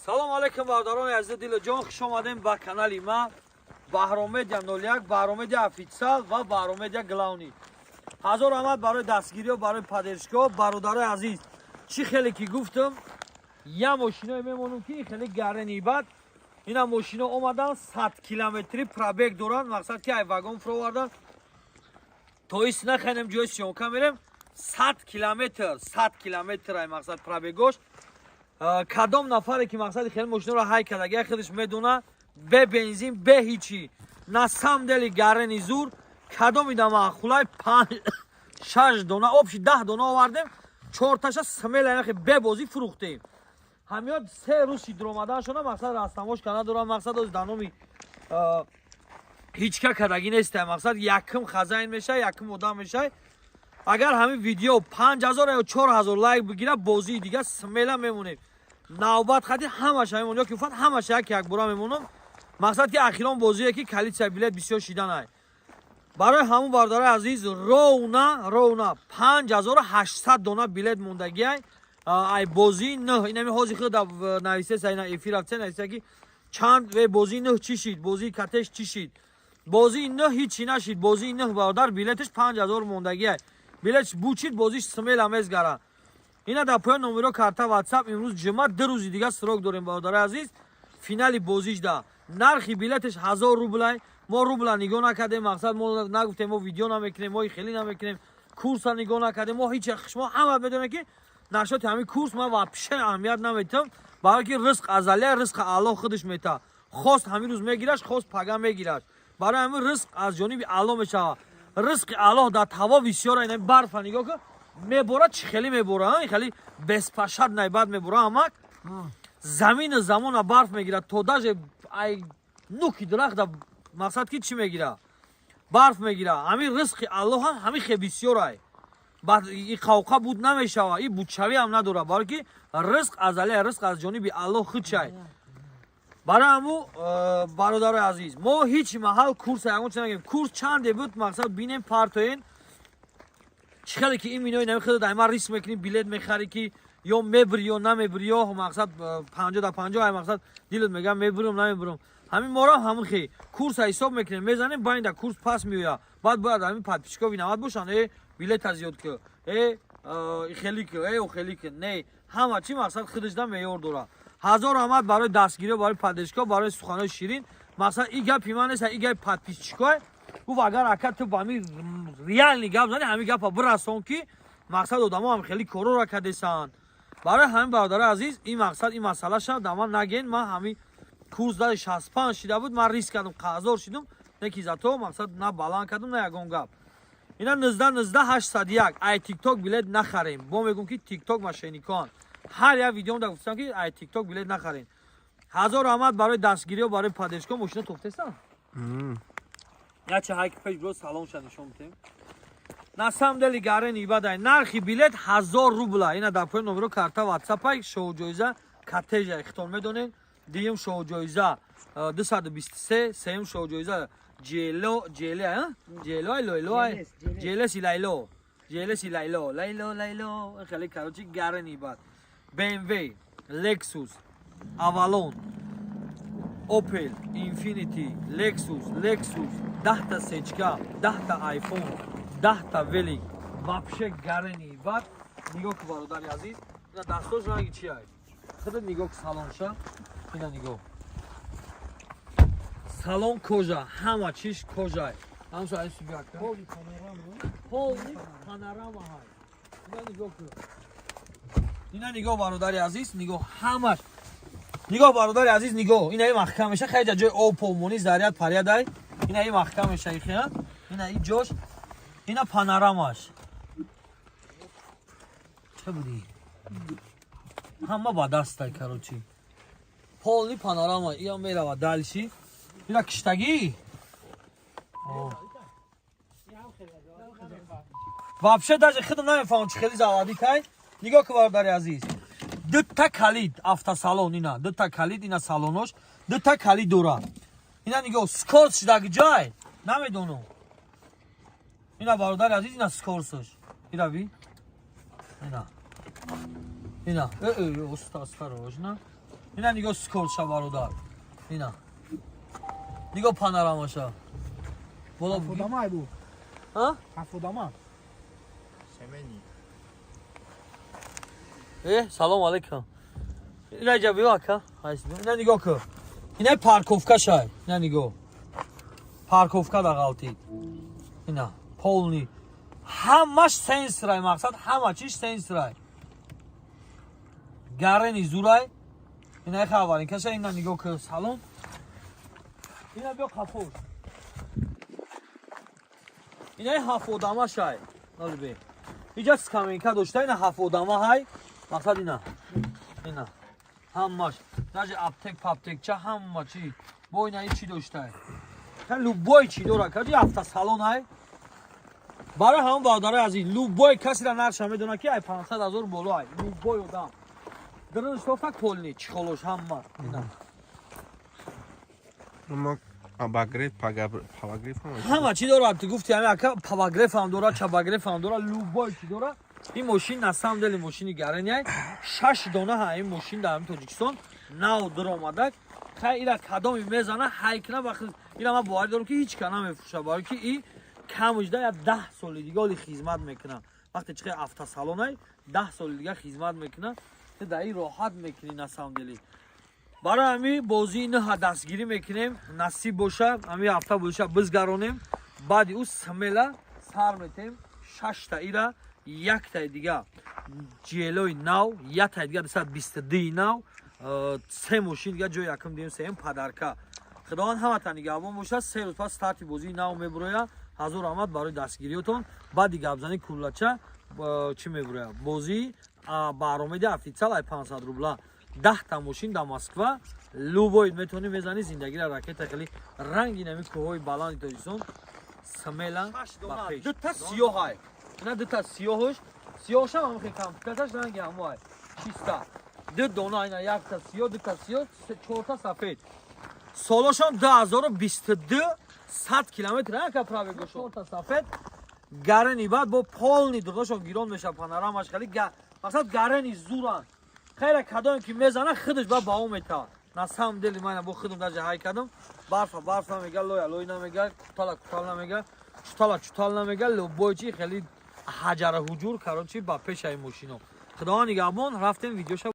салом алейкум бародарони азизи дилоҷон, хуш омадем ба канали ма Баҳромедия 01, Баҳромедия официал ва Баҳромедия главни. ҳазор омад барои дастгириё, барои падешгоҳ. Бародарои азиз, чӣ хеле ки гуфтам, я мошиное мемонам ки хеле гарани бад. Ина мошино омадан 100 километри пробег доранд, мақсад ки ай вагон фуровардан то ис наханем ҷои сёнка мерем 100 километр ай мақсад пробегош. کدام نفره که مقصد خیلی ماشین رو های کرد اگر خودش میدونه به بنزین به هیچی نه صندلی گرنی زور کدام میدم خلای 5-6 دونه آبش 10 دونه آوردیم 4 تاش سمیل اینکه به بازی فروختیم همیاد 3 روز شید اومدن شونه مقصد راستماش کنه دارم مقصد از دانومی هیچ که کداگی نیست مقصد یکم خزاین میشه یکم آدم میشه اگر همین ویدیو 5000 یا 4000 لایک بگیره بازی دیگه سمیلا میمونه نوبت خاطی همش میمونه که فقط همش یک برا میمونم مقصد که اخیرا بازی که کلید سر بلیت بسیار شیدن ای برای همون باردار عزیز رونا 5800 دونه بلیت موندگی ای بازی نه اینمی حاضر خود نویسه ساینا افیر رفته نویسه که چند و بازی نه چی شید بازی کاتش چی شید بازی نه هیچی نشید بازی نه باردار بلیتش 5000 موندگی ای بلیتش بوچید بازیش سمیل امز گره اینا در پایان نمره کارت واتساپ امروز جمعه 2 روز دیگه سراغ داریم برادر عزیز فینال بازیش ده نرخی بلیتش 1000 روبل ما روبل نگاه نکردیم مقصد ما نگفتیم ما ویدیو نمیکنیم ما خیلی نمیکنیم کورس نگاه نکردیم ما هیچ شما همه بدونه که نشاط همین کورس ما واپس اهمیت نمیدم برای که رزق ازلی رزق الله خودش میته خواست همین روز میگیرش خواست پگا میگیرش برای همین رزق از جانب الله میشه رزق الله در هوا بسیار این برف نگاه که میبره چه خیلی میبره خیلی بسپشت نایباد میبره اما زمین زمان برف میگیره تو داج ای نوکی درخت مقصد کی چی میگیره برف میگیره همین رزق الله هم همین خیلی بسیاره بعد این قوقا بود نمیشه این بودشوی هم نداره برای که رزق ازلی رزق از جانب الله خود شای برای همو برادر عزیز ما هیچ محل کورس همون چه نگیم کورس چنده بود مقصد بینیم پارتوین چخیلی که این مینوی نمیخواد دائما ریسک میکنیم بلیت میخری که یا میبری یا نمیبری یا مقصد 50 تا 50 ای مقصد دیلت میگم میبرم نمیبرم همین ما را همون خی کورس حساب میکنیم میزنیم باید کورس پاس میویا بعد باید همین پادپیچکا بینامد باشن بلیت ازیاد که خیلی که او خیلی که نه همه چی مقصد خودش دم میور داره هزار آمد برای دستگیری برای پادشگاه برای سخنان شیرین مثلا این گپ پیمان است این گپ پادپیچکا او اگر اکت تو با می ریال نگاه زنی همین گپ برسون که مقصد آدما هم خیلی کورو را کردن برای همین برادر عزیز این مقصد این مسئله شد دمان نگین ما همین کورس داد 65 شده بود من ریسک کردم قازور شدم نکی زاتو مقصد نه بالان کردم نه یگون گپ اینا 19 801 ای تیک تاک بلیت نخریم با میگم که تیک تاک ماشینیکان هر یک ویدیو دا گفتم که ای تیک تاک بلیت نخرین هزار آمد برای دستگیری و برای پادشگاه ماشین توفتستان یا چه هایی که پیش برو سلام شد نشون میتیم نسام دلی گاره نیباده نرخی بلیت 1000 روبل اینا در پای نمره کارت واتساپ های شو جایزه کاتج اختار میدونین دیم شو جایزه 223 سیم شو جایزه جیلو لیلو خیلی کاروچی گاره نیباد BMW لکسوس آوالون اوپل اینفینیتی لکسوس 10 تا سچکا 10 تا آیفون 10 تا ولی واپشه گاره نیباد نگاه که برادر عزیز اینا دستاش رنگی چی هست خودت نگاه که سالون شد اینا نگاه سالون کجا همه چیش کجا همسو این سوی اکتا پولی پاناراما های اینا نگاه که اینا نگاه برادر عزیز نگاه همش نگاه برادر عزیز نگاه اینا این محکم میشه خیلی جای او پومونی زریعت پریاد های اینا این محکم میشه اینا این جوش اینا پاناراماش چه بودی همه با دست های کروچی پولی پاناراما اینا میره و دلشی اینا کشتگی вообще даже خودم نمیفهمم چه خیلی زوادی کای نگاه که برادر عزیز دو تا کلید автосалон اینا دو تا کلید اینا سالونش دو تا کلید داره اینا نگاه سکورس شده جای نمیدونم اینا برادر عزیز اینا سکورسش اینا اینا استاد روش نه اینا نگاه سکولشا برادر اینا نگاه پانوراماشا بالا هفتادم های بو ها هفتادم semeni. سلام علیکم اینا جا بیا که اینا نگاه که اینا پارکوفکا شای اینا نگاه پارکوفکا دا غلطی اینا полный همش سنس رای مقصد همه چیش سنس رای گارنی زورای اینا خبرین کسا اینا نگاه که سلام اینا بیا کافور اینا هفتادم شای نال بی اینجا سکامینکا داشته اینا هفتادم های مقصد اینا همش نجا اپتک پاپتک چه همه چی با اینا چی داشته لوبای چی داره که هفته سالن های برای همون باداره از این لوبای کسی را نرشه میدونه که ای 500,000 بالا های لوبای دام درنش تو فقط پولنی چخلوش همه اینا Ama abagrev, pavagrev همه چی داره تو گفتی همه اکا پاواگرف هم داره چاباگرف هم داره لوبای چی داره این ماشین نسام دل ماشینی گرنی 6 دانه ها این ماشین در تاجیکستان نو در آمده خیلی کدامی میزنه هیکنه وقت اینا من باور دارم که هیچ کنه میفروشه برای که این کمش ده 10 سال دیگه ولی خدمت میکنه وقتی چقدر هفته سالانه 10 سال دیگه خدمت میکنه در این راحت میکنی نسام دلی برای همین بازی نه دستگیری میکنیم نصیب باشه همین هفته باشه بزگرانیم بعد او سملا سر میتیم 6 تا ایرا یک تا دیگه جلوی نو یک تا دیگه 222 نو سه ماشین دیگه جای یکم دیم سه پدرکا خداوند همه تا نگهبان باشه 3 روز پس استارت بازی نو میبره حضور آمد برای دستگیریتون بعد دیگه ابزنی کلچه چی میبره بازی برآمد افیتسال 500 روبلا 10 تا ماشین در مسکو لوبوید میتونی میزنی زندگی را راکت خیلی رنگی نمی کوهی بالان تاجیکستان سمیلا باپیش دو تا سیاه های نه دو تا سیاهش سیاهش هم خیلی کم کتاش رنگی هم های 6 تا دو دونه اینا یک تا سیاه دو تا سیاه 4 تا سفید سالشان 2022 100 کیلومتر ها که پرابه گوشو 4 تا سفید گرنی بعد با پالنی درشون گیرون میشه پانورامش خیلی مقصد گرنی زوران خیلی کدام که میزنه خودش با اون میتا نسام دلی من با خودم در جای کدام برف نمیگه لوی نمیگه کوتال نمیگه چوتال نمیگه لوبوچی خیلی حجر حجور کارون چی با پیش این ماشینو خدا نگهبان رفتیم ویدیوش